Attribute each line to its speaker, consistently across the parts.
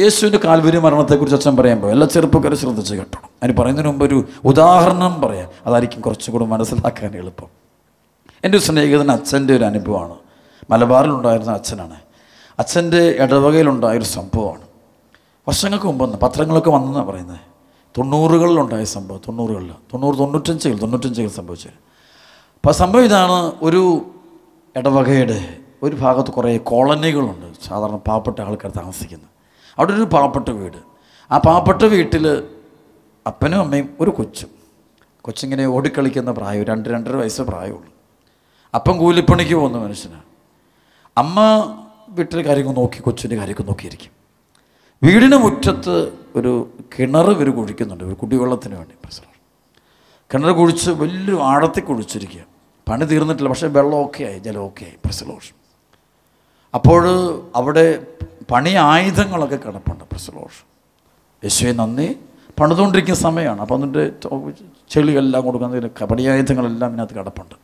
Speaker 1: യേശുവിൻ്റെ കാൽവരി മരണത്തെക്കുറിച്ച് അച്ഛൻ പറയുമ്പോൾ എല്ലാ ചെറുപ്പക്കാരും ശ്രദ്ധിച്ച് കേട്ടണം. അതിന് പറയുന്നതിന് മുമ്പ് ഒരു ഉദാഹരണം പറയാം, അതായിരിക്കും കുറച്ചുകൂടി മനസ്സിലാക്കാൻ എളുപ്പം. എൻ്റെ ഒരു സ്നേഹിതൻ അച്ഛൻ്റെ ഒരു അനുഭവമാണ്. മലബാറിലുണ്ടായിരുന്ന അച്ഛനാണ്. അച്ഛൻ്റെ ഇടവകയിലുണ്ടായൊരു സംഭവമാണ്. വർഷങ്ങൾക്ക് മുമ്പ് പത്രങ്ങളൊക്കെ വന്നെന്നാണ് പറയുന്നത്. 90കളിലുണ്ടായ സംഭവം. 95 സംഭവിച്ചത്. അപ്പോൾ സംഭവം ഇതാണ്. ഒരു ഇടവകയുടെ ഒരു ഭാഗത്ത് കുറേ കോളനികളുണ്ട്, സാധാരണ പാവപ്പെട്ട ആൾക്കാർ താമസിക്കുന്നത്. അവിടെ ഒരു പാവപ്പെട്ട വീട്. ആ പാവപ്പെട്ട വീട്ടിൽ അപ്പനും അമ്മയും ഒരു കൊച്ചിങ്ങനെ ഓടിക്കളിക്കുന്ന പ്രായം, 2-2.5 വയസ്സ് പ്രായമുള്ളൂ. അപ്പം കൂലിപ്പണിക്ക് പോകുന്ന മനുഷ്യനാണ്. അമ്മ വീട്ടിലെ കാര്യങ്ങൾ നോക്കി, കൊച്ചിൻ്റെ കാര്യമൊക്കെ നോക്കിയിരിക്കും. വീടിന് മുറ്റത്ത് ഒരു കിണർ ഇവർ കുഴിക്കുന്നുണ്ട്, ഒരു കുടിവെള്ളത്തിന് വേണ്ടി. കിണർ കുഴിച്ച് വലിയൊരു ആഴത്തിൽ കുഴിച്ചിരിക്കുക. പണി തീർന്നിട്ടില്ല, പക്ഷേ വെള്ളമൊക്കെ ആയി, ജലമൊക്കെ ആയി. പ്രസലോഷം. അപ്പോൾ അവിടെ പണി ആയുധങ്ങളൊക്കെ കിടപ്പുണ്ട്. പ്രസലോഷം. യേശുവേ നന്ദി. പണിതുകൊണ്ടിരിക്കുന്ന സമയമാണ്. അപ്പോൾ എന്നിട്ട് ചെളികളെല്ലാം കൊടുക്കുന്ന പണിയായുധങ്ങളെല്ലാം ഇതിനകത്ത് കിടപ്പുണ്ട്.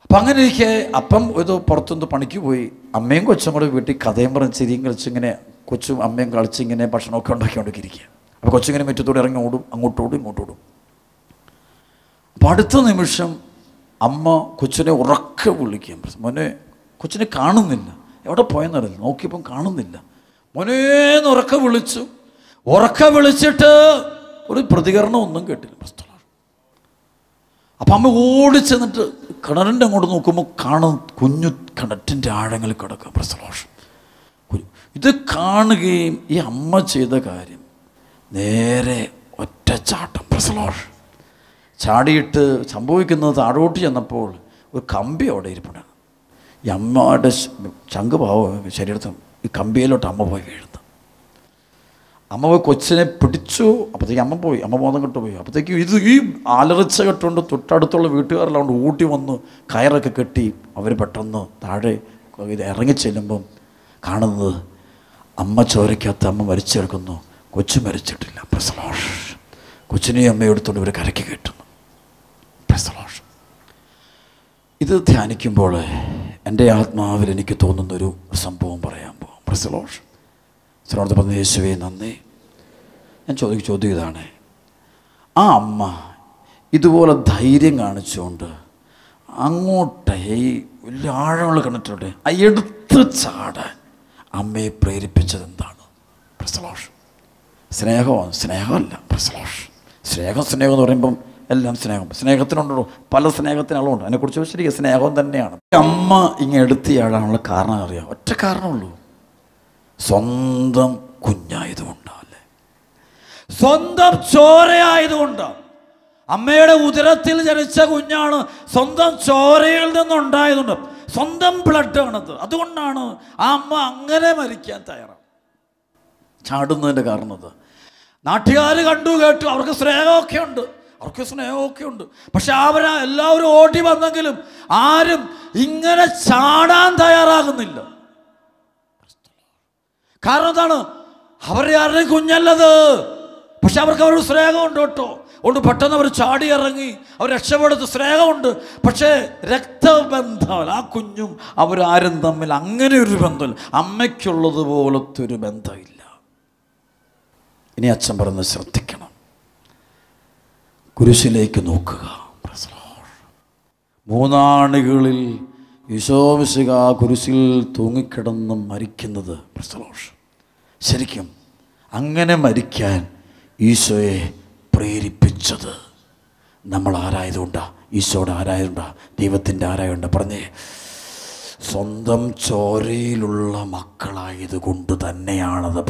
Speaker 1: അപ്പം അങ്ങനെ ഇരിക്കെ അപ്പം ഇത് പുറത്തുനിന്ന് പണിക്ക് പോയി. അമ്മയും കൊച്ചും കൂടെ വീട്ടിൽ കഥയും പറഞ്ഞ് ചിരിയും കളിച്ചിങ്ങനെ കൊച്ചും അമ്മയും കളിച്ചിങ്ങനെ ഭക്ഷണമൊക്കെ ഉണ്ടാക്കിക്കൊണ്ടിരിക്കുക. അപ്പോൾ കൊച്ചിങ്ങനെ മുറ്റത്തോടെ ഇറങ്ങി ഓടും, അങ്ങോട്ടോടും ഇങ്ങോട്ടോടും. അപ്പോൾ അടുത്ത നിമിഷം അമ്മ കൊച്ചിനെ ഉറക്കെ വിളിക്കുകയും, മോനെ, കൊച്ചിനെ കാണുന്നില്ല, എവിടെ പോയെന്നറിയില്ല, നോക്കിയപ്പം കാണുന്നില്ല. മോനേന്ന് ഉറക്കെ വിളിച്ചിട്ട് ഒരു പ്രതികരണം ഒന്നും കേട്ടില്ല. അപ്പം അമ്മ ഓടിച്ചെന്നിട്ട് കിണറിൻ്റെ അങ്ങോട്ട് നോക്കുമ്പോൾ കാണും കുഞ്ഞു കിണറ്റിൻ്റെ ആഴങ്ങളിൽ കിടക്കുക. പ്രസലോഷം. ഇത് കാണുകയും ഈ അമ്മ ചെയ്ത കാര്യം നേരെ ഒറ്റച്ചാട്ടം. പ്രസലോഷം. ചാടിയിട്ട് സംഭവിക്കുന്നത് താഴോട്ട് ചെന്നപ്പോൾ ഒരു കമ്പി അവിടെ ഇരിപ്പുണ്ടാണ്. ഈ അമ്മയുടെ ചങ്ക് പാവം ശരീരത്തിൽ ഈ കമ്പിയിലോട്ട് അമ്മ പോയി വീഴുന്നു. അമ്മ പോയി കൊച്ചിനെ പിടിച്ചു. അപ്പോഴത്തേക്ക് അമ്മ ബോധം കെട്ട് പോയി. അപ്പോഴത്തേക്കും ഈ ആലറിച്ച കെട്ടുകൊണ്ട് തൊട്ടടുത്തുള്ള വീട്ടുകാരെല്ലാം കൊണ്ട് ഊട്ടി വന്ന് കയറൊക്കെ കെട്ടി അവർ പെട്ടെന്ന് താഴെ ഇത് ഇറങ്ങിച്ചെല്ലുമ്പം കാണുന്നത് അമ്മ ചോരയ്ക്കകത്ത് അമ്മ മരിച്ചെടുക്കുന്നു, കൊച്ചു മരിച്ചിട്ടില്ല. പ്രസലോഷ്. കൊച്ചിനെയും അമ്മയും എടുത്തുകൊണ്ട് ഇവർ കരയ്ക്ക് കയറ്റുന്നു. പ്രസലോഷ്. ഇത് ധ്യാനിക്കുമ്പോൾ എൻ്റെ ആത്മാവിൽ എനിക്ക് തോന്നുന്നൊരു സംഭവം പറയാൻ പോകും. പ്രസലോഷ്. ചിലടത്ത് പറഞ്ഞ യേശുവേ നന്ദി. ഞാൻ ചോദ്യം ഇതാണ്, ആ അമ്മ ഇതുപോലെ ധൈര്യം കാണിച്ചുകൊണ്ട് അങ്ങോട്ട് ഈ വലിയ ആഴമുള്ള കിണറ്റിലൂടെ എടുത്ത് ചാടാൻ അമ്മയെ പ്രേരിപ്പിച്ചത് എന്താണ്? പ്രസലോഷ്. സ്നേഹമല്ല. പ്രസലോഷ്. സ്നേഹം എന്ന് പറയുമ്പം എല്ലാം സ്നേഹത്തിനുണ്ടോ, പല സ്നേഹത്തിനുള്ളതുണ്ട്. അതിനെക്കുറിച്ച് ശരിക്കും സ്നേഹം തന്നെയാണ്. അമ്മ ഇങ്ങനെ എടുത്ത് ചാടാനുള്ള കാരണം അറിയാം. ഒറ്റ കാരണമുള്ളൂ, സ്വന്തം കുഞ്ഞായതുകൊണ്ടല്ലേ, സ്വന്തം ചോരയായതുകൊണ്ട്. അമ്മയുടെ ഉദരത്തിൽ ജനിച്ച കുഞ്ഞാണ്, സ്വന്തം ചോരയിൽ നിന്നുണ്ടായതുകൊണ്ട്, സ്വന്തം ബ്ലഡാണത്. അതുകൊണ്ടാണ് ആ അമ്മ അങ്ങനെ മരിക്കാൻ തയ്യാറാണ്. ചാടുന്നതിൻ്റെ കാരണത് നാട്ടുകാർ കണ്ടു കേട്ടു. അവർക്ക് സ്നേഹമൊക്കെ ഉണ്ട്. പക്ഷെ എല്ലാവരും ഓടി വന്നെങ്കിലും ആരും ഇങ്ങനെ ചാടാൻ തയ്യാറാകുന്നില്ല. കാരണം എന്താണ്? അവരുടെ ആരുടെയും കുഞ്ഞല്ലത്. പക്ഷെ അവർക്ക് അവരുടെ സ്നേഹമുണ്ട് കേട്ടോ. അതുകൊണ്ട് പെട്ടെന്ന് അവർ ചാടി ഇറങ്ങി, അവർ രക്ഷപ്പെടുത്ത്. സ്നേഹമുണ്ട്, പക്ഷേ രക്തബന്ധമല്ല. ആ കുഞ്ഞും അവരാരും തമ്മിൽ അങ്ങനെ ഒരു ബന്ധമില്ല. അമ്മയ്ക്കുള്ളത് പോലത്തെ ഒരു ബന്ധമില്ല. ഇനി അച്ഛൻ പറഞ്ഞ് ശ്രദ്ധിക്കണം. കുരിശിലേക്ക് നോക്കുക. മൂന്നാണികളിൽ ഈശോ മിശിഹാ കുരിശിൽ തൂങ്ങിക്കിടന്ന് മരിക്കുന്നത്. ശരിക്കും അങ്ങനെ മരിക്കാൻ ഈശോയെ പ്രേരിപ്പിച്ചത് നമ്മൾ ആരായതുകൊണ്ടാ? ഈശോയുടെ ആരായതുകൊണ്ടാ? ദൈവത്തിൻ്റെ ആരായതുകൊണ്ടാ? പറഞ്ഞേ, സ്വന്തം ചോരയിലുള്ള മക്കളായതുകൊണ്ട് തന്നെയാണത്.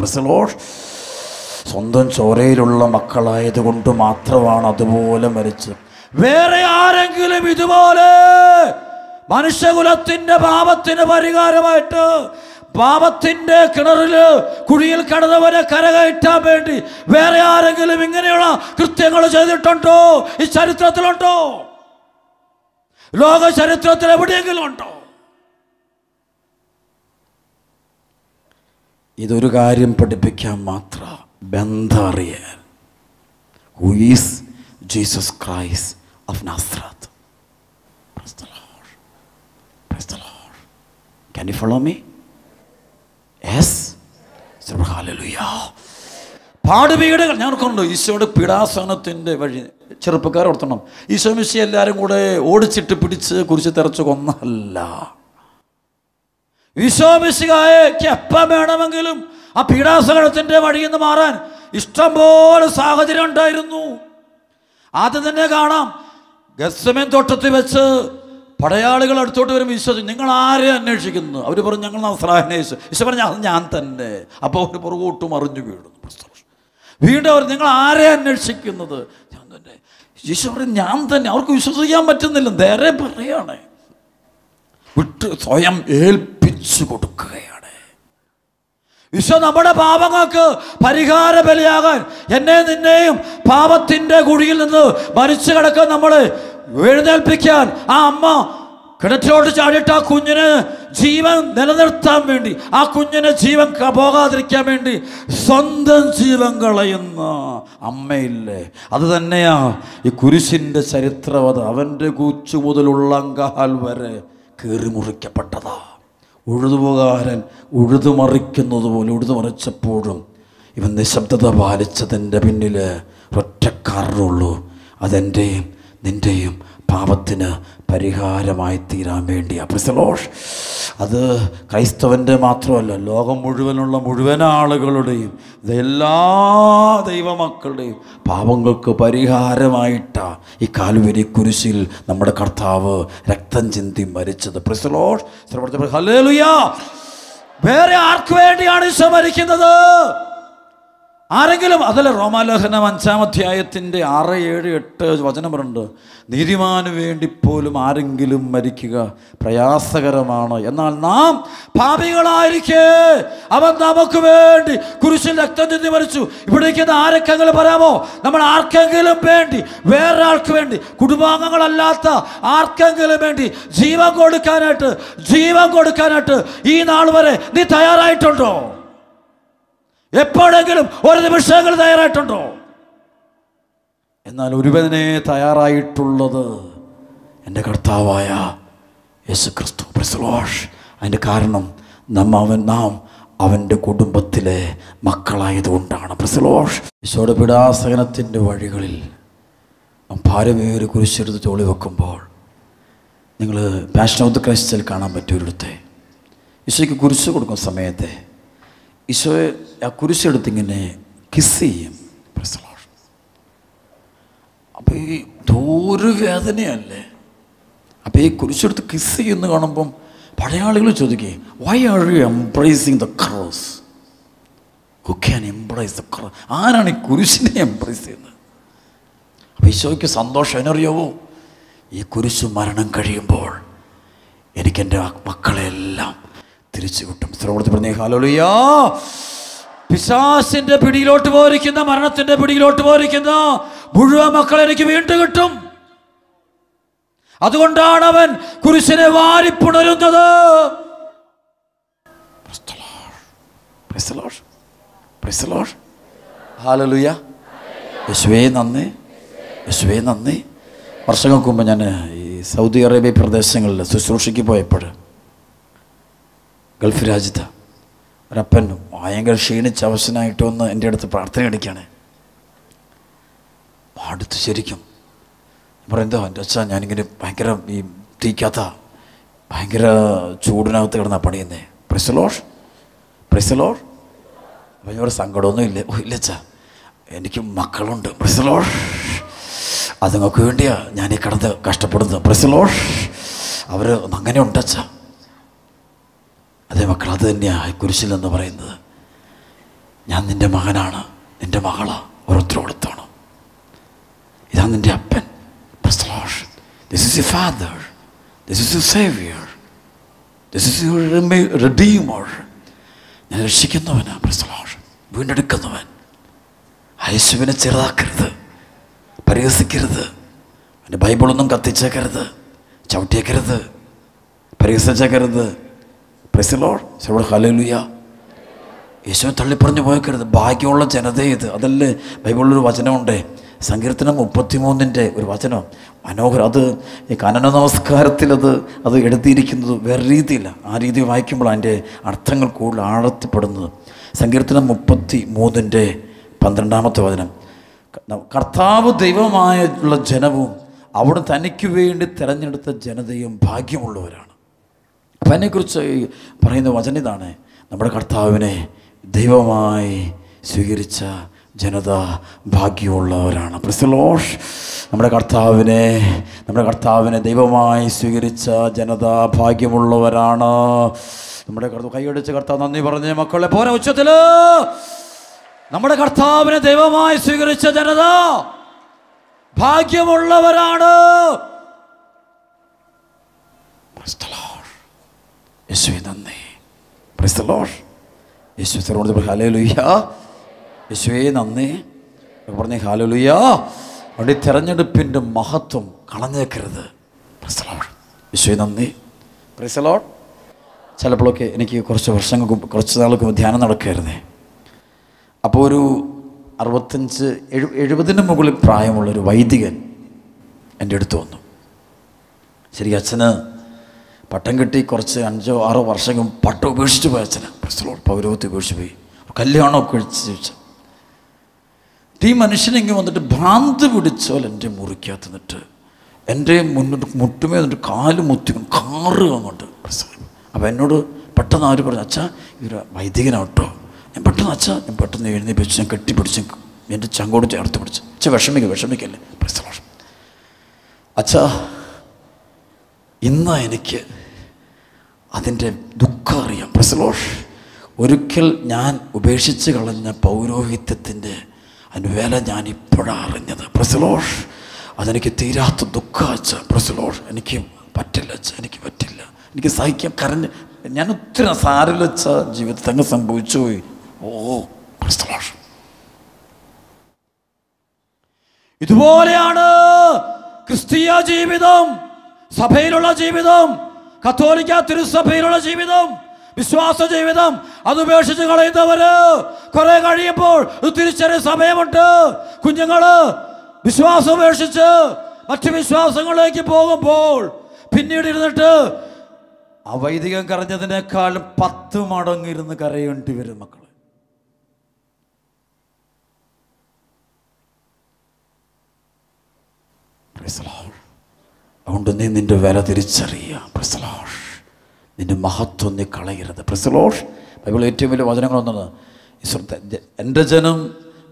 Speaker 1: സ്വന്തം ചോരയിലുള്ള മക്കളായതുകൊണ്ട് മാത്രമാണ് അതുപോലെ മരിച്ചത്. വേറെ ആരെങ്കിലും ഇതുപോലെ മനുഷ്യകുലത്തിൻ്റെ പാപത്തിന് പരിഹാരമായിട്ട് പാപത്തിൻ്റെ കുഴിയിൽ കടന്നവരെ കരകയറ്റാൻ വേണ്ടി വേറെ ആരെങ്കിലും ഇങ്ങനെയുള്ള കൃത്യങ്ങൾ ചെയ്തിട്ടുണ്ടോ? ഈ ചരിത്രത്തിലുണ്ടോ? ലോക ചരിത്രത്തിൽ എവിടെയെങ്കിലും ഉണ്ടോ? ഇതൊരു കാര്യം പഠിപ്പിക്കാൻ മാത്രം, ബന്ധം അറിയാൻ. Who is Jesus Christ of Nazareth? Praise the Lord. Praise the Lord. Can you follow me? Yes? പാടുവീടുകൾ ഞാൻ ഓർക്കുന്നുണ്ട്. ഈശോയുടെ പീഡാസനത്തിൻ്റെ വഴി ചെറുപ്പക്കാർ ഓർത്തണം, ഈശോ മിശിഹ എല്ലാവരും കൂടെ ഓടിച്ചിട്ട് പിടിച്ച് കുരിശിൽ തറച്ച് കൊന്നല്ല. ഈശോ മിശിഹായ്ക്ക് എപ്പം വേണമെങ്കിലും ആ പീഡാസനത്തിൻ്റെ വഴിയിൽ നിന്ന് മാറാൻ ഇഷ്ടംപോലെ സാഹചര്യം ഉണ്ടായിരുന്നു. ആദ്യം തന്നെ കാണാം, ഗത്സമേൻ തോട്ടത്തിൽ വെച്ച് പടയാളികൾ അടുത്തോട്ട് വരും. ഈശോ, നിങ്ങൾ ആരെ അന്വേഷിക്കുന്നു? അവർ പറഞ്ഞു, ഞങ്ങൾ നസ്രായനെ. ഈശോ പറഞ്ഞു, അത് ഞാൻ തന്നെ. അപ്പോൾ അവർ പുറകോട്ട് മറിഞ്ഞു വീഴുന്നു. വീണ്ടും അവർ, നിങ്ങൾ ആരെ അന്വേഷിക്കുന്നത്? ഞാൻ തന്നെ. ഈശോ പറയും, ഞാൻ തന്നെ. അവർക്ക് വിശ്വസിക്കാൻ പറ്റുന്നില്ല, നേരെ പറയാണ്, വിട്ട് സ്വയം ഏൽപ്പിച്ചു കൊടുക്കുകയാണ്. ഈശോ നമ്മുടെ പാപങ്ങൾക്ക് പരിഹാര ബലിയാകാൻ എന്നെ നിന്നെയും പാപത്തിൻ്റെ കുഴിയിൽ നിന്ന് മരിച്ചു കിടക്കാൻ നമ്മളെ എഴുന്നേൽപ്പിക്കാൻ ആ അമ്മ കിണറ്റിലോട്ട് ചാടിയിട്ട് ആ കുഞ്ഞിന് ജീവൻ നിലനിർത്താൻ വേണ്ടി, ആ കുഞ്ഞിന് ജീവൻ പോകാതിരിക്കാൻ വേണ്ടി സ്വന്തം ജീവൻ കളയുന്ന അമ്മയില്ലേ, അത് തന്നെയാ ഈ കുരിശിൻ്റെ ചരിത്രവത. അവൻ്റെ കൂച്ചു മുതൽ ഉള്ളങ്കാൽ വരെ കീറി മുറിക്കപ്പെട്ടതാ. ഉഴുതുപോകാരൻ ഉഴുതുമറിക്കുന്നത് പോലെ ഉഴുതുമറിച്ചപ്പോഴും ഇവൻ നിശബ്ദത പാലിച്ചതിൻ്റെ പിന്നിൽ ഒറ്റ കാരണമുള്ളൂ, അതെൻ്റെയും നിൻ്റെയും പാപത്തിന് പരിഹാരമായി തീരാൻ വേണ്ടിയാ. പ്രിസലോഷ്, അത് ക്രൈസ്തവൻ്റെ മാത്രമല്ല, ലോകം മുഴുവനുള്ള മുഴുവൻ ആളുകളുടെയും എല്ലാ ദൈവമക്കളുടെയും പാപങ്ങൾക്ക് പരിഹാരമായിട്ടാണ് ഈ കാൽവരി കുരിശിൽ നമ്മുടെ കർത്താവ് രക്തം ചിന്തി മരിച്ചത്. പ്രിസലോഷ്, ഹല്ലേലൂയ. വേറെ ആർക്ക് വേണ്ടിയാണ് ഈശോ മരിക്കുന്നത്? ആരെങ്കിലും അതല്ല, റോമാലേഖനം 5-ാം അധ്യായത്തിൻ്റെ 6, 7, 8 വചനം പറയുന്നുണ്ട്, നീതിമാന് വേണ്ടി പോലും ആരെങ്കിലും മരിക്കുക പ്രയാസകരമാണ്, എന്നാൽ നാം പാപികളായിരിക്കെ അവൻ നമുക്ക് വേണ്ടി കുരിശിൽ രക്തം ചിന്തി മരിച്ചു. ഇവിടേക്ക് ആരൊക്കെങ്കിലും പറയാമോ? നമ്മൾ ആർക്കെങ്കിലും വേണ്ടി, വേറെ ആൾക്ക് വേണ്ടി, കുടുംബാംഗങ്ങളല്ലാത്ത ആർക്കെങ്കിലും വേണ്ടി ജീവൻ കൊടുക്കാനായിട്ട് ഈ നാൾ വരെ നീ തയ്യാറായിട്ടുണ്ടോ? എപ്പോഴെങ്കിലും ഒരു നിമിഷങ്ങൾ തയ്യാറായിട്ടുണ്ടോ? എന്നാൽ ഒരുവനെ തയ്യാറായിട്ടുള്ളത് എൻ്റെ കർത്താവായ യേശു ക്രിസ്തു. പ്രിസലോഷ്, അതിൻ്റെ കാരണം നാം അവൻ്റെ കുടുംബത്തിലെ മക്കളായതുകൊണ്ടാണ്. പ്രിസലോഷ്, ഈശോയുടെ പീഡാസഹനത്തിൻ്റെ വഴികളിൽ ഭാരമേറി കുരിശെടുത്ത് തോളി വെക്കുമ്പോൾ നിങ്ങൾ പാഷൻ ഓഫ് ദി ക്രൈസ്റ്റിൽ കാണാൻ പറ്റിയൊരിടത്തെ ഈശോയ്ക്ക് കുരിശ് കൊടുക്കുന്ന സമയത്തെ ഈശോയെ ആ കുരിശെടുത്തിങ്ങനെ കിസ് ചെയ്യും. അപ്പോൾ ഈ ദൂര വേദനയല്ലേ. അപ്പോൾ ഈ കുരിശെടുത്ത് കിസ് ചെയ്യുന്ന കാണുമ്പം പഴയാളികൾ ചോദിക്കേ, why are you embracing the cross? Who can embrace the cross? ആരാണ് ഈ കുരിശിനെ എംബ്രേസ് ചെയ്യുന്നത്? അപ്പോൾ ഈശോയ്ക്ക് സന്തോഷം എന്നറിയാവോ? ഈ കുരിശ് മരണം കഴിയുമ്പോൾ എനിക്കെൻ്റെ മക്കളെല്ലാം തിരിച്ചു കിട്ടും. ശ്രവണത്തിൽ പറഞ്ഞേ ഹല്ലേലൂയ. പിശാചിന്റെ പിടിയിലോട്ട് പോയിരിക്കുന്ന, മരണത്തിന്റെ പിടിയിലോട്ട് പോയിരിക്കുന്ന മുഴുവൻ മക്കളെ എനിക്ക് വീണ്ടും കിട്ടും. അതുകൊണ്ടാണ് അവൻ കുരിശിനെ വാരിപ്പുണരുന്നത്. ഹല്ലേലൂയ. യേശുവേ നന്ദി, യേശുവേ നന്ദി. വർഷങ്ങൾക്ക് മുമ്പ് ഞാൻ ഈ സൗദി അറേബ്യ പ്രദേശങ്ങളിൽ ശുശ്രൂഷയ്ക്ക് പോയപ്പോൾ ഗൾഫ് രാജ്യത്ത് ഒരപ്പൻ ഭയങ്കര ക്ഷീണിച്ച് അവശനായിട്ട് വന്ന് എൻ്റെ അടുത്ത് പ്രാർത്ഥന അടിക്കുകയാണ്. അടുത്ത് ശരിക്കും പറയുന്നത്, എൻ്റെ അച്ഛാ ഞാനിങ്ങനെ ഭയങ്കര ഈ തീക്കാത്ത ഭയങ്കര ചൂടിനകത്ത് കിടന്നാ പണിയുന്നേ. പ്രിസലോഷ്. അപ്പം ഞാൻ ഒരു സങ്കടമൊന്നും ഇല്ല. ഇല്ലച്ചാ, എനിക്ക് മക്കളുണ്ട്. പ്രിസലോഷ്, അതുങ്ങൾക്ക് വേണ്ടിയാ ഞാൻ ഈ കിടന്ന് കഷ്ടപ്പെടുന്നത്. പ്രിസലോഷ്, അവർ അങ്ങനെ ഉണ്ടച്ചാ. അതേ മക്കൾ, അത് തന്നെയാണ് കുരിശിൽ എന്ന് പറയുന്നത്. ഞാൻ നിൻ്റെ മകനാണ്, നിൻ്റെ മകളാണ്, ഓരോരുത്തരോടത്താണ്. ഇതാണ് നിൻ്റെ അപ്പൻ. This is your father. This is your savior. This is your redeemer. ഞാൻ രക്ഷിക്കുന്നവനാണ്. വീണ്ടെടുക്കുന്നവൻ. യേശുവിനെ ചെറുതാക്കരുത്, പരിഹസിക്കരുത്. എൻ്റെ ബൈബിളൊന്നും കത്തിച്ചേക്കരുത്, ചവിട്ടിയേക്കരുത്, പരിഹസിച്ചേക്കരുത്. ഹല്ലേലൂയ. യേശുവിനെ തള്ളിപ്പറഞ്ഞു പോയേക്കരുത്. ഭാഗ്യമുള്ള ജനതയെ ഇത്. അതല്ലേ ബൈബിളിലൊരു വചനമുണ്ട്, സങ്കീർത്തനം 33 ഒരു വചനം, മനോഹരം. അത് ഈ കനന നമസ്കാരത്തിൽ അത് എഴുതിയിരിക്കുന്നത് വേറെ രീതിയില്ല. ആ രീതി വായിക്കുമ്പോൾ അതിൻ്റെ അർത്ഥങ്ങൾ കൂടുതൽ ആഴത്തിപ്പെടുന്നത്. സങ്കീർത്തനം 33 12-ാമത്തെ വചനം. കർത്താവ് ദൈവമായുള്ള ജനവും അവിടെ തനിക്ക് വേണ്ടി തിരഞ്ഞെടുത്ത ജനതയും ഭാഗ്യമുള്ളവരാണ്. അപ്പം അതിനെക്കുറിച്ച് പറയുന്ന വചനം ഇതാണ്: നമ്മുടെ കർത്താവിനെ ദൈവമായി സ്വീകരിച്ച ജനത ഭാഗ്യമുള്ളവരാണ്. Praise the Lord. നമ്മുടെ കർത്താവിനെ ദൈവമായി സ്വീകരിച്ച ജനത ഭാഗ്യമുള്ളവരാണ്. നമ്മുടെ കൈയടിച്ച് കർത്താവ് നന്ദി പറഞ്ഞ മക്കളെ പോരാ ഉച്ചത്തിൽ. നമ്മുടെ കർത്താവിനെ ദൈവമായി സ്വീകരിച്ച ജനത ഭാഗ്യമുള്ളവരാണ്. യേശുവേ നന്ദി. Price the Lord. യേശുവിനോട് ഹല്ലേലൂയ. യേശുവേ നന്ദി പറഞ്ഞേ ഹല്ലേലൂയ. അവിടെ തിരഞ്ഞെടുപ്പിൻ്റെ മഹത്വം കളഞ്ഞേക്കരുത്. Price the Lord. യേശുവേ നന്ദി. Price the Lord. ചിലപ്പോഴൊക്കെ എനിക്ക് കുറച്ച് നാൾക്ക് ധ്യാനം നടക്കുകയായിരുന്നേ. അപ്പോൾ ഒരു 65-70 മുകളിൽ പ്രായമുള്ളൊരു വൈദികൻ എൻ്റെ അടുത്ത് വന്നു. ശരി, അച്ഛന് പട്ടം കിട്ടി കുറച്ച് 5-6 വർഷം പട്ടം ഉപേക്ഷിച്ച് പോയി. അച്ഛന് പൗരോഹിത്യം ഉപേക്ഷിച്ച് പോയി. കല്യാണമൊക്കെ കഴിച്ച് ഈ മനുഷ്യനെങ്കിൽ വന്നിട്ട് ഭ്രാന്ത് പിടിച്ചാൽ എൻ്റെ മുറിക്കകത്ത് നിന്നിട്ട് എൻ്റെ മുന്നോട്ട് മുട്ടുമേ എന്നിട്ട് കാല് മുത്തി കാറ് അങ്ങോട്ട്. അപ്പോൾ എന്നോട് പെട്ടെന്ന് ആര് പറഞ്ഞു, അച്ഛാ ഇതൊരു വൈദികനാട്ടോ. ഞാൻ പെട്ടെന്ന് എഴുന്നേപ്പിച്ച് ഞാൻ കെട്ടിപ്പിടിച്ച് എൻ്റെ ചങ്കോട് ചേർത്ത് പിടിച്ച്, അച്ഛാ വിഷമിക്കല്ലേ. അച്ഛാ ഇന്ന് എനിക്ക് അതിൻ്റെ ദുഃഖം അറിയാം. ഒരിക്കൽ ഞാൻ ഉപേക്ഷിച്ച് കളഞ്ഞ പൗരോഹിത്യത്തിൻ്റെ അനുവേല ഞാൻ ഇപ്പോഴാണ് അറിഞ്ഞത്. അതെനിക്ക് തീരാത്ത ദുഃഖം അച്ഛാ. എനിക്ക് പറ്റില്ല അച്ഛാ, എനിക്ക് സഹിക്കാൻ കരഞ്ഞ് ഞാൻ ഒത്തിരി സാരിൽ വെച്ച ജീവിതത്തിൽ അങ്ങ് സംഭവിച്ചു പോയി. ഇതുപോലെയാണ് ക്രിസ്തീയ ജീവിതം, സഭയിലുള്ള ജീവിതം, കത്തോലിക്ക തിരുസഭയിലുള്ള ജീവിതം, വിശ്വാസ ജീവിതം. അത് ഉപേക്ഷിച്ച് കളയുന്നവര് കുറെ കഴിയുമ്പോൾ തിരിച്ചറിയ സമയമുണ്ട്. കുഞ്ഞുങ്ങള് വിശ്വാസം ഉപേക്ഷിച്ച് മറ്റു വിശ്വാസങ്ങളിലേക്ക് പോകുമ്പോൾ പിന്നീട് ഇരുന്നിട്ട് ആ വൈദികം കരഞ്ഞതിനേക്കാളും 10 മടങ്ങ് ഇരുന്ന് കരയേണ്ടി വരും മക്കള്. അതുകൊണ്ട് നീ നിന്റെ വില തിരിച്ചറിയുക. നിന്റെ മഹത്വം നീ കളയരുത്. ബൈബിൾ ഏറ്റവും വലിയ വചനങ്ങളൊന്നാണ്, എൻ്റെ ജനം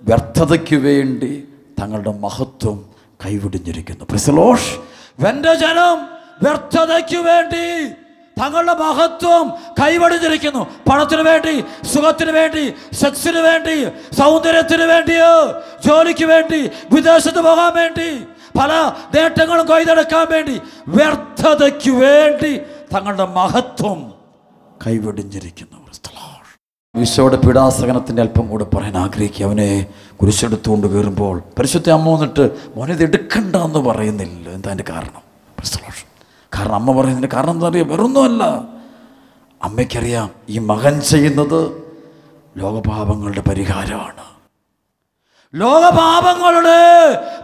Speaker 1: വ്യർത്ഥതയ്ക്ക് വേണ്ടി തങ്ങളുടെ മഹത്വം കൈവിടിഞ്ഞിരിക്കുന്നു. എൻ്റെ ജനം വ്യർത്ഥതയ്ക്ക് വേണ്ടി തങ്ങളുടെ മഹത്വം കൈവടിഞ്ഞിരിക്കുന്നു. പണത്തിന് വേണ്ടി, സുഖത്തിന് വേണ്ടി, സെക്സിന് വേണ്ടി, സൗന്ദര്യത്തിന് വേണ്ടി, ജോലിക്ക് വേണ്ടി, വിദേശത്ത് പോകാൻ വേണ്ടി, പല നേട്ടങ്ങളും കൊയ്തെടുക്കാൻ വേണ്ടി, വ്യർത്ഥതയ്ക്ക് വേണ്ടി തങ്ങളുടെ മഹത്വം കൈവടിഞ്ഞിരിക്കുന്നു. ഈശോയുടെ പീഡാസഹനത്തിൻ്റെ അല്പം കൂടെ പറയാൻ ആഗ്രഹിക്കുക. അവനെ കുരിശെടുത്തുകൊണ്ട് കയറുമ്പോൾ പരിശുദ്ധ അമ്മ വന്നിട്ട് മോനെ ഇത് എടുക്കണ്ട എന്ന് പറയുന്നില്ല. എന്താ അതിൻ്റെ കാരണം? കാരണം അമ്മ പറയുന്നതിൻ്റെ കാരണം എന്താ അറിയാം? വേറൊന്നുമല്ല, അമ്മയ്ക്കറിയാം ഈ മകൻ ചെയ്യുന്നത് ലോകപാപങ്ങളുടെ പരിഹാരമാണ്. ലോകപാപങ്ങളുടെ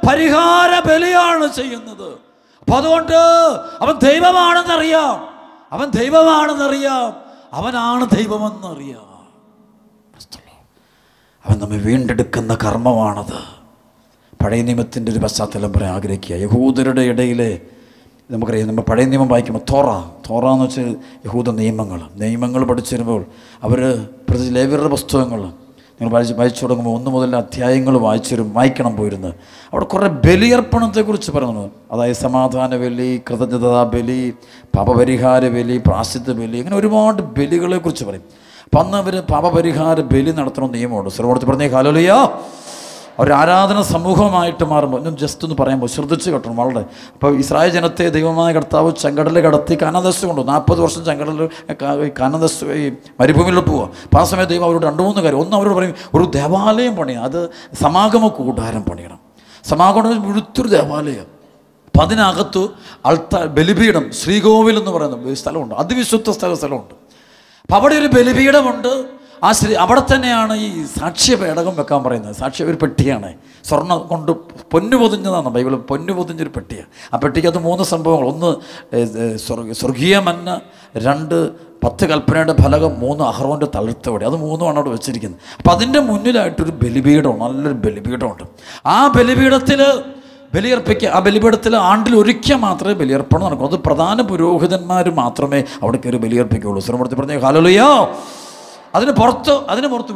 Speaker 1: പരിഹാര ബലിയാണ് ചെയ്യുന്നത്. അപ്പം അതുകൊണ്ട് അവൻ ദൈവമാണെന്നറിയാം, അവനാണ് ദൈവമെന്നറിയാം. അവൻ നമ്മെ വീണ്ടെടുക്കുന്ന കർമ്മമാണത്. പഴയ നിയമത്തിൻ്റെ ഒരു പശ്ചാത്തലം പറയാൻ ആഗ്രഹിക്കുക. യഹൂദരുടെ ഇടയിലെ നമുക്കറിയാം, നമ്മൾ പഴയ നിയമം വായിക്കുമ്പോൾ തോറ എന്ന് വെച്ചാൽ യഹൂദ നിയമങ്ങൾ പഠിച്ചു വരുമ്പോൾ അവർ പ്രത്യേകിച്ച് ലേവ്യരുടെ പുസ്തകങ്ങൾ നിങ്ങൾ വായിച്ചു തുടങ്ങുമ്പോൾ 1 മുതൽ അധ്യായങ്ങൾ വായിക്കണം പോയിരുന്നത്. അവിടെ കുറേ ബലിയർപ്പണത്തെക്കുറിച്ച് പറയുന്നു. അതായത് സമാധാന ബലി, കൃതജ്ഞതാ ബലി, പാപപരിഹാര ബലി, പ്രായശ്ചിത്ത ബലി, അങ്ങനെ ഒരുപാട് ബലികളെക്കുറിച്ച് പറയും. അപ്പം അന്ന് അവർ പാപപരിഹാര ബലി നടത്തണമെന്ന് നിയമമുണ്ട്. സർവോടത്ത് പറഞ്ഞേ ഹല്ലേലൂയ. ഒരു ആരാധന സമൂഹമായിട്ട് മാറുമ്പോൾ ഞാൻ ജസ്റ്റ് ഒന്ന് പറയുമ്പോൾ ശ്രദ്ധിച്ച് കേട്ടോ വളരെ. അപ്പോൾ ഇസ്രായേൽ ജനത്തെ ദൈവമായ കർത്താവ് ചെങ്കടൽ കടത്തി കാനാൻദേശത്ത് കൊണ്ടു. 40 വർഷം ചെങ്കടൽ കാനാൻദേശത്ത് ഈ മരുഭൂമിയിൽ പോവുക. അപ്പോൾ ആ സമയത്ത് ദൈവം അവരോട് 2-3 കാര്യം. ഒന്ന് അവരോട് പറയും, ഒരു ദേവാലയം പണിയണം, അത് സമാഗമ കൂടാരം പണിയണം. സമാഗമം മുഴുത്തൊരു ദേവാലയം. അപ്പം അതിനകത്ത് ബലിപീഠം, ശ്രീകോവിൽ എന്ന് പറയുന്ന സ്ഥലമുണ്ട്, അതിവിശുദ്ധ സ്ഥലമുണ്ട്. അപ്പം അവിടെ ഒരു ബലിപീഠമുണ്ട്. അവിടെ തന്നെയാണ് ഈ സാക്ഷ്യ പേടകം വെക്കാൻ പറയുന്നത്. സാക്ഷ്യ ഒരു പെട്ടിയാണ്, സ്വർണ്ണം കൊണ്ട് പൊന്നു പൊതിഞ്ഞതാണ് ബൈബിൾ, പൊന്നു പൊതിഞ്ഞൊരു പെട്ടിയാണ്. ആ പെട്ടിക്കകത്ത് 3 സംഭവങ്ങൾ: 1 സ്വർഗീയ മന്ന, 2 10 കൽപ്പനയുടെ ഫലകം, 3 അഹ്റോൻ്റെ തളിർത്തവടി. അത് 3ആണ് അവിടെ വെച്ചിരിക്കുന്നത്. അപ്പം അതിൻ്റെ മുന്നിലായിട്ടൊരു ബലിപീഠം, നല്ലൊരു ബലിപീഠമുണ്ട്. ആ ബലിപീഠത്തിൽ ബലിയർപ്പിക്കുക. ആ ബലിപീഠത്തിൽ ആണ്ടിൽ ഒരിക്കൽ മാത്രമേ ബലിയർപ്പണം നടക്കൂ. അത് പ്രധാന പുരോഹിതന്മാർ മാത്രമേ അവിടെ കയറി ബലിയർപ്പിക്കുകയുള്ളൂ. സ്വരമൂർത്തി പറഞ്ഞ ഹല്ലേലൂയ. അതിന് പുറത്ത്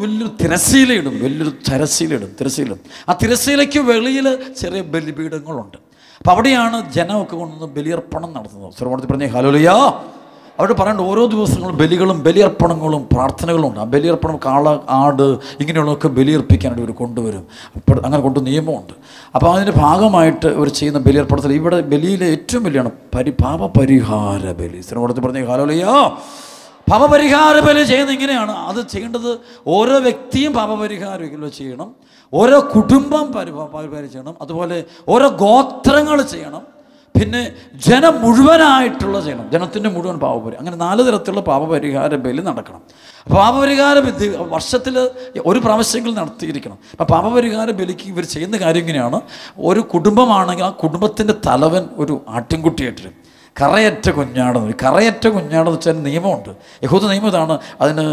Speaker 1: വലിയൊരു തിരശ്ശീലയിടും, വലിയൊരു തിരശ്ശീലയിടും. ആ തിരശ്ശീലയ്ക്ക് വെളിയിൽ ചെറിയ ബലിപീഠങ്ങളുണ്ട്. അപ്പം അവിടെയാണ് ജനമൊക്കെ കൊണ്ടുവന്ന് ബലിയർപ്പണം നടത്തുന്നത്. സ്വരമൂർത്തി പറഞ്ഞ ഹല്ലേലൂയ. അവിടെ പറയേണ്ട ഓരോ ദിവസങ്ങളും ബലികളും ബലിയർപ്പണങ്ങളും പ്രാർത്ഥനകളും ഉണ്ട്. ആ ബലിയർപ്പണം കാള, ആട് ഇങ്ങനെയുള്ളതൊക്കെ ബലിയർപ്പിക്കാനായിട്ട് ഇവർ കൊണ്ടുവരും. അങ്ങനെ കൊണ്ട് നിയമമുണ്ട്. അപ്പോൾ അതിൻ്റെ ഭാഗമായിട്ട് ഇവർ ചെയ്യുന്ന ബലിയർപ്പണത്തിൽ ഇവിടെ ബലിയിലെ ഏറ്റവും വലിയാണ് പാപപരിഹാര ബലി. ശ്രീമൂർത്തി പറഞ്ഞ ഹല്ലേലൂയ. പാപപരിഹാര ബലി ചെയ്യുന്നത് ഇങ്ങനെയാണ്. അത് ചെയ്യേണ്ടത് ഓരോ വ്യക്തിയും പാപപരിഹാരം ചെയ്യണം, ഓരോ കുടുംബം പരിഹാരം ചെയ്യണം, അതുപോലെ ഓരോ ഗോത്രങ്ങൾ ചെയ്യണം, പിന്നെ ജനം മുഴുവനായിട്ടുള്ള ചെയ്യണം, ജനത്തിൻ്റെ മുഴുവൻ പാപപരിഹാരം. അങ്ങനെ 4 തരത്തിലുള്ള പാപപരിഹാര ബലി നടക്കണം. പാപപരിഹാര ബലി വർഷത്തിൽ ഒരു പ്രാവശ്യമെങ്കിലും നടത്തിയിരിക്കണം. അപ്പം പാപപരിഹാര ബലിക്ക് ഇവർ ചെയ്യുന്ന കാര്യം ഇങ്ങനെയാണ്. ഒരു കുടുംബമാണെങ്കിൽ ആ കുടുംബത്തിൻ്റെ തലവൻ ഒരു ആട്ടിൻകുട്ടിയായിട്ട് കറയറ്റ കുഞ്ഞാടെന്ന് വെച്ചാൽ നിയമമുണ്ട്. യഹൂദ നിയമം ഇതാണ്. അതിന്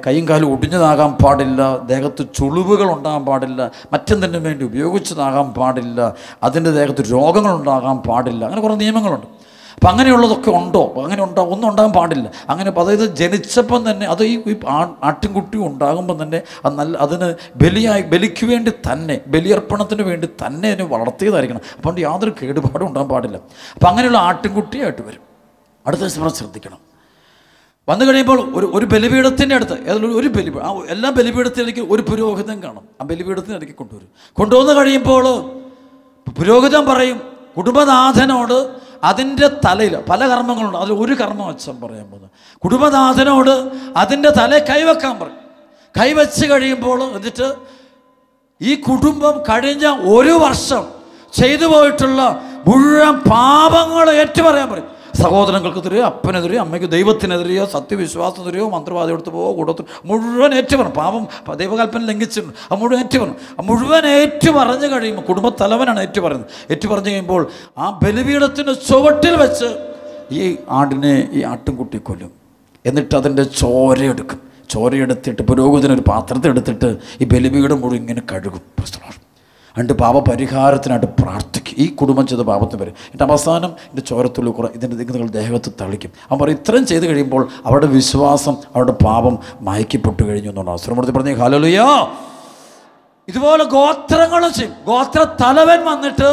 Speaker 1: കൈയും കാലും ഒടിഞ്ഞതാകാൻ പാടില്ല, ദേഹത്ത് ചുളിവുകൾ ഉണ്ടാകാൻ പാടില്ല, മറ്റെന്തിനും വേണ്ടി ഉപയോഗിച്ചതാകാൻ പാടില്ല, അതിൻ്റെ ദേഹത്ത് രോഗങ്ങളുണ്ടാകാൻ പാടില്ല. അങ്ങനെ കുറേ നിയമങ്ങളുണ്ട്. അപ്പം അങ്ങനെയുള്ളതൊക്കെ ഉണ്ടോ? ഒന്നും ഉണ്ടാകാൻ പാടില്ല. അങ്ങനെ അതായത് ജനിച്ചപ്പം തന്നെ അത് ഈ ആട്ടിൻകുട്ടി ഉണ്ടാകുമ്പം തന്നെ അത് അതിന് ബലിക്ക് വേണ്ടി തന്നെ, ബലിയർപ്പണത്തിന് വേണ്ടി തന്നെ അതിനെ വളർത്തിയതായിരിക്കണം. അതുകൊണ്ട് യാതൊരു കേടുപാടും ഉണ്ടാകാൻ പാടില്ല. അപ്പം അങ്ങനെയുള്ള ആട്ടിൻകുട്ടിയായിട്ട് വരും. അടുത്ത ദിവസം ശ്രദ്ധിക്കണം. വന്നു കഴിയുമ്പോൾ ഒരു ബലിപീഠത്തിൻ്റെ അടുത്ത് ഒരു എല്ലാ ബലിപീഠത്തിലേക്ക് ഒരു പുരോഹിതൻ കാണും. ആ ബലിപീഠത്തിനിടയ്ക്ക് കൊണ്ടുവന്ന് കഴിയുമ്പോൾ പുരോഹിതൻ പറയും കുടുംബനാഥനോട് അതിൻ്റെ തലയിൽ പല കർമ്മങ്ങളുണ്ട്, അതിൽ ഒരു കർമ്മം അച്ഛൻ പറയാൻ പോകുന്നത്. കുടുംബനാഥനോട് അതിൻ്റെ തലയിൽ കൈവെക്കാൻ പറയും. കൈവച്ച് കഴിയുമ്പോൾ എന്നിട്ട് ഈ കുടുംബം കഴിഞ്ഞ 1 വർഷം ചെയ്തു പോയിട്ടുള്ള മുഴുവൻ പാപങ്ങൾ ഏറ്റുപറയാൻ പറയും. സഹോദരങ്ങൾക്കെതിരെയോ, അപ്പനെതിരെയോ, അമ്മയ്ക്ക്, ദൈവത്തിനെതിരെയോ, സത്യവിശ്വാസത്തിനെതിരെയോ, മന്ത്രവാദി എടുത്ത് പോവോ, കൂടത്തിൽ മുഴുവൻ ഏറ്റുപറയും. പാപം ദൈവകൽപ്പന ലംഘിച്ചിട്ടുണ്ട്, അത് മുഴുവൻ ഏറ്റുപറയും. മുഴുവൻ ഏറ്റുപറഞ്ഞ് കഴിയുമ്പോൾ കുടുംബത്തലവനാണ് ഏറ്റുപറയുന്നത്. ഏറ്റുപറഞ്ഞ് കഴിയുമ്പോൾ ആ ബലിപീഠത്തിൻ്റെ ചുവട്ടിൽ വെച്ച് ഈ ആടിനെ, ഈ ആട്ടിൻകുട്ടി കൊല്ലും. എന്നിട്ട് അതിൻ്റെ ചോരയെടുത്തിട്ട് പുരോഹിതനൊരു പാത്രത്തിൽ എടുത്തിട്ട് ഈ ബലിപീഠം മുഴുവൻ ഇങ്ങനെ കഴുകും. എന്നിട്ട് പാപപരിഹാരത്തിനായിട്ട് പ്രാർത്ഥിക്കും. ഈ കുടുംബം ചെയ്ത പാപത്തിന് വരും. എന്നിട്ട് അവസാനം ഇതിൻ്റെ ചോരത്തുള്ളി ഇതിൻ്റെ നിങ്ങൾ ദേഹത്ത് തളിക്കും. അവൻ പറയും ഇത്രയും ചെയ്ത് കഴിയുമ്പോൾ അവരുടെ വിശ്വാസം, അവരുടെ പാപം മായ്ക്കപ്പെട്ടു കഴിഞ്ഞു എന്നുള്ളതാണ്. ശ്രീമൂർത്തി പറഞ്ഞ ഹല്ലേലൂയ. ഇതുപോലെ ഗോത്രങ്ങളും ചെയ്യും. ഗോത്ര തലവൻ വന്നിട്ട്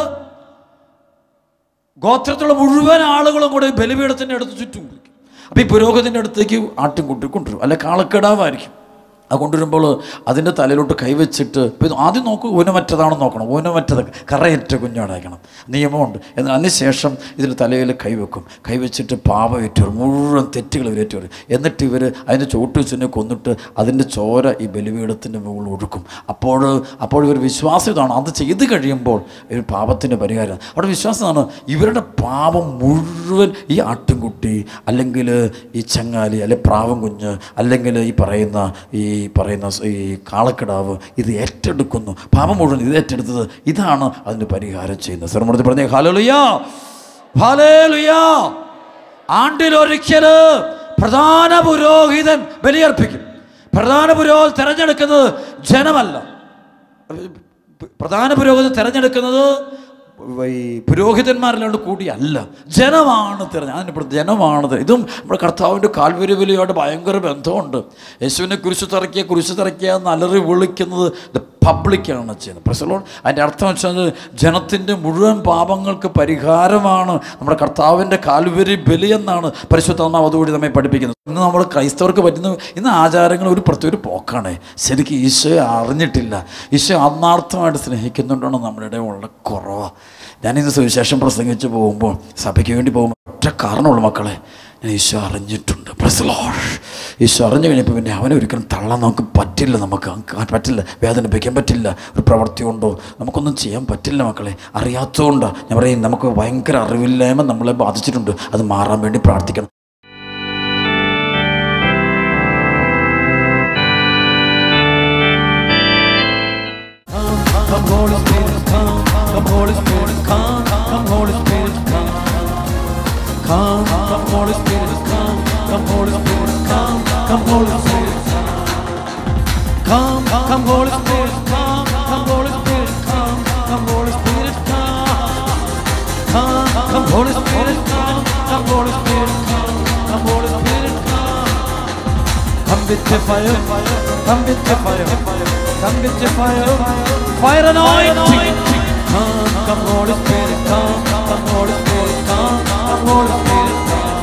Speaker 1: ഗോത്രത്തിലുള്ള മുഴുവൻ ആളുകളും കൂടെ ബലിപീഠത്തിൻ്റെ അടുത്ത് ചുറ്റും വിളിക്കും. അപ്പോൾ ഈ പുരോഹിതൻ്റെ അടുത്തേക്ക് ആട്ടിൻകുട്ടി കൊണ്ടുവരും, അല്ലെ കാളക്കിടാവായിരിക്കും. അത് കൊണ്ടുവരുമ്പോൾ അതിൻ്റെ തലയിലോട്ട് കൈവച്ചിട്ട് ആദ്യം ഊനമറ്റതാണെന്ന് നോക്കണം. ഊനമറ്റത് കറയറ്റ കുഞ്ഞാടായിരിക്കണം, നിയമമുണ്ട്. എന്നാൽ അതിനുശേഷം ഇതിൻ്റെ തലയിൽ കൈവച്ചിട്ട് പാപം ഏറ്റുവരും, മുഴുവൻ തെറ്റുകൾ ഇവർ ഏറ്റുവരും. എന്നിട്ട് ഇവർ അതിൻ്റെ ചോട്ട് വെച്ചിനെ കൊന്നിട്ട് അതിൻ്റെ ചോര ഈ ബലിപീഠത്തിൻ്റെ മുകളിൽ ഒഴുക്കും. അപ്പോൾ ഇവർ വിശ്വാസം ഇതാണ്, അത് ചെയ്ത് കഴിയുമ്പോൾ ഒരു പാപത്തിൻ്റെ പരിഹാരം. അവിടെ വിശ്വാസം ഇതാണ്, ഇവരുടെ പാപം മുഴുവൻ ഈ ആട്ടിൻകുട്ടി, അല്ലെങ്കിൽ ഈ ചങ്ങാലി, അല്ലെങ്കിൽ പ്രാവൻ കുഞ്ഞ്, അല്ലെങ്കിൽ ഈ പറയുന്ന കാളക്കിടാവ് ഇത് ഏറ്റെടുക്കുന്നു. പാപം മുഴുവൻ ഇത് ഏറ്റെടുത്തത്. ഇതാണ് അതിന് പരിഹാരം ചെയ്യുന്നത്. സർമൂർത്തി പറഞ്ഞേ ഹല്ലേലൂയ, ഹല്ലേലൂയ. ആണ്ടിലൊരിക്കൽ പ്രധാന പുരോഹിതൻ ബലിയർപ്പിക്കും. പ്രധാന പുരോഹിതൻ തിരഞ്ഞെടുക്കുന്നത് ജനമല്ല. പ്രധാന പുരോഹിതൻ തിരഞ്ഞെടുക്കുന്നത് ഈ പുരോഹിതന്മാരിലോട്ട് കൂടിയല്ല, ജനമാണ് അതിനിപ്പോൾ ജനമാണത്. ഇതും നമ്മുടെ കർത്താവിൻ്റെ കാൽവരി ബലിയോട് ഭയങ്കര ബന്ധമുണ്ട്. യേശുവിനെ കുരിശ് തറയ്ക്കുക എന്ന് അലറി വിളിക്കുന്നത് പബ്ലിക്കാണ് ചെയ്യുന്നത്. പ്രസലോൺ അതിൻ്റെ അർത്ഥം വെച്ചാൽ ജനത്തിൻ്റെ മുഴുവൻ പാപങ്ങൾക്ക് പരിഹാരമാണ് നമ്മുടെ കർത്താവിൻ്റെ കാൽവരി ബലി എന്നാണ് പരിശുദ്ധാത്മാവ് അതുകൂടി നമ്മെ പഠിപ്പിക്കുന്നത്. ഇന്ന് നമ്മൾ ക്രൈസ്തവർക്ക് പറ്റുന്ന ഇന്ന് ആചാരങ്ങൾ ഒരു പ്രത്യേക പോക്കാണ്. ശരിക്കും ഈശോയെ അറിഞ്ഞിട്ടില്ല, ഈശോ ആത്മാർത്ഥമായിട്ട് സ്നേഹിക്കുന്നുണ്ടോ നമ്മുടെ ഉള്ള കുറവാണ്. ഞാനിന്ന് സുവിശേഷം പ്രസംഗിച്ച് പോകുമ്പോൾ, സഭയ്ക്ക് വേണ്ടി പോകുമ്പോൾ ഒറ്റ കാരണമുള്ള മക്കളെ, ഞാൻ ഈശോ അറിഞ്ഞിട്ടുണ്ട്. പ്രസലോഷ് ഈശോ അറിഞ്ഞു കഴിഞ്ഞപ്പോൾ പിന്നെ അവനെ ഒരിക്കലും തള്ളാൻ നമുക്ക് പറ്റില്ല, വേദനിപ്പിക്കാൻ പറ്റില്ല. ഒരു പ്രവൃത്തി കൊണ്ടോ നമുക്കൊന്നും ചെയ്യാൻ പറ്റില്ല മക്കളെ. അറിയാത്തതുകൊണ്ട് ഞാൻ പറയും, നമുക്ക് ഭയങ്കര അറിവില്ലായ്മ നമ്മളെ ബാധിച്ചിട്ടുണ്ട്. അത് മാറാൻ വേണ്ടി പ്രാർത്ഥിക്കണം. Holy Spirit, come. Come, Holy Spirit, come. Come, Holy Spirit, come. Come, Holy Spirit, come. Come, Holy Spirit, come. Come, Holy Spirit, come. Come, Holy Spirit, come. Come, Holy Spirit, come. Come, Holy Spirit, come. Come with your fire. Come with your fire. Come with your fire. Fire anointing. Come, Holy Spirit, come. Come, Holy Spirit, come. Come, Holy Spirit, come.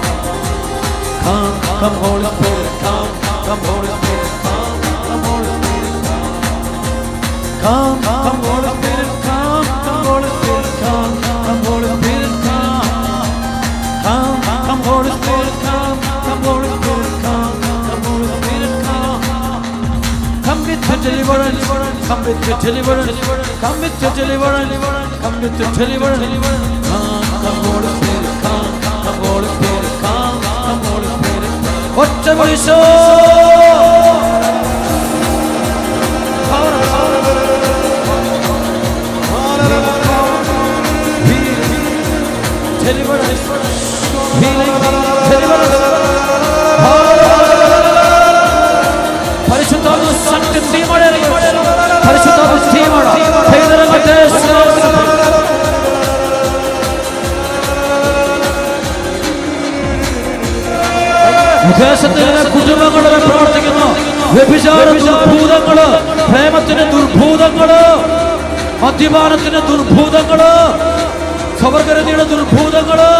Speaker 1: Come, Holy Spirit, come. Come, Holy Spirit, come. Come, Holy Spirit, come. Come, Holy Spirit, come. Come, Holy Spirit, come. Come, Holy Spirit, come. Come, Holy Spirit, come. Come, Holy Spirit, come. Come, Holy Spirit, come. Come with your deliverance. Come with your deliverance. Come with your deliverance. Come with your deliverance. Come, Holy Spirit, come. Come, Holy Spirit, come. Come, Holy Spirit, come. Whatever you show. Deliverance, healing, deliverance. പരിശുദ്ധാത്മ ശക്തി തീമഴ, പരിശുദ്ധാത്മ തീമഴ പെയ്തിറങ്ങട്ടെ. ദേശത്തിലെ കുടുംബങ്ങളെ പ്രവർത്തിക്കുന്നു വ്യഭിചാര ദുർഭൂതങ്ങള്, പ്രേമത്തിന്റെ ദുർഭൂതങ്ങള്, മദ്യപാനത്തിന്റെ ദുർഭൂതങ്ങള്, സ്വവർഗരതിയുടെ ദുർഭൂതങ്ങള്,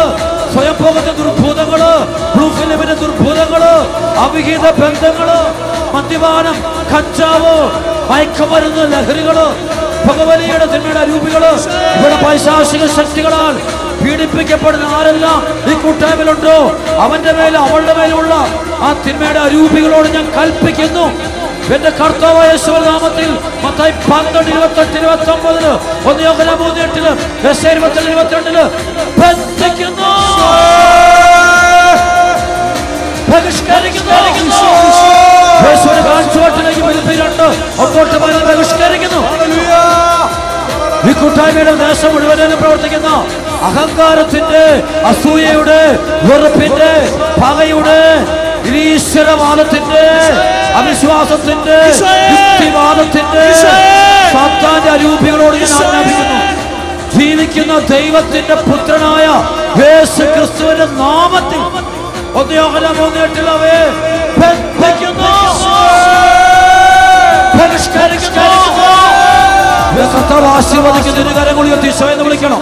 Speaker 1: സ്വയംഭോഗത്തിന്റെ ദുർഭൂതങ്ങള്, blue ഫിലിമിന്റെ ദുർഭൂതങ്ങള്, അവിഹിത ബന്ധങ്ങള്, മദ്യപാനം, കഞ്ചാവ്, മയക്കുമരുന്ന്, ലഹരികള്, ഭഗവതിയുടെ തിന്മയുടെ രൂപികള്, ഇവിടെ പൈശാചിക ശക്തികളാൽ പീഡിപ്പിക്കപ്പെടുന്ന ആരെല്ലാം ഈ കൂട്ടായ്മയിലുണ്ടോ അവന്റെ മേലും അവളുടെ മേലുമുള്ള ആ തിന്മയുടെ അരൂപികളോട് ഞാൻ കൽപ്പിക്കുന്നു. എന്റെ കർത്താവായ യേശുവിന്റെ നാമത്തിൽ മത്തായി 12:28-29 1 യോഹന്നാൻ 3:8 യെശയ്യാ 27:22 ബന്ധിക്കുന്നു, ബഹിഷ്കരിക്കുന്നു. യേശുവിനെ കാഴ്ചപ്പാട്ടിലേക്ക് വലിപ്പിച്ചിട്ടുണ്ട്, അങ്ങോട്ട് ബഹിഷ്കരിക്കുന്നു. ഈ കൂട്ടായ്മയുടെ ദേശം മുഴുവനും പ്രവർത്തിക്കുന്ന അഹങ്കാരത്തിന്റെ, അസൂയയുടെ, വെറുപ്പിന്റെ, പകയുടെ, ഈശ്വരവാദത്തിന്റെ, അവിശ്വാസത്തിന്റെ, യുക്തിവാദത്തിന്റെ, സാത്താന്റെ അരൂപികളോട് ഞാൻ ആജ്ഞാപിക്കുന്നു. ജീവിക്കുന്ന ദൈവത്തിന്റെ പുത്രനായ യേശു ക്രിസ്തുവിന്റെ നാമത്തിൽ 1 യോഹന്നാൻ 3:8 അവയെ ബന്ധിക്കുന്നു, ബഹിഷ്കരിക്കുന്നു. കർത്താവ് ആശീർവദിക്കുന്ന കരങ്ങൾ ഉയർത്തി ഈശോയെ വിളിക്കണം.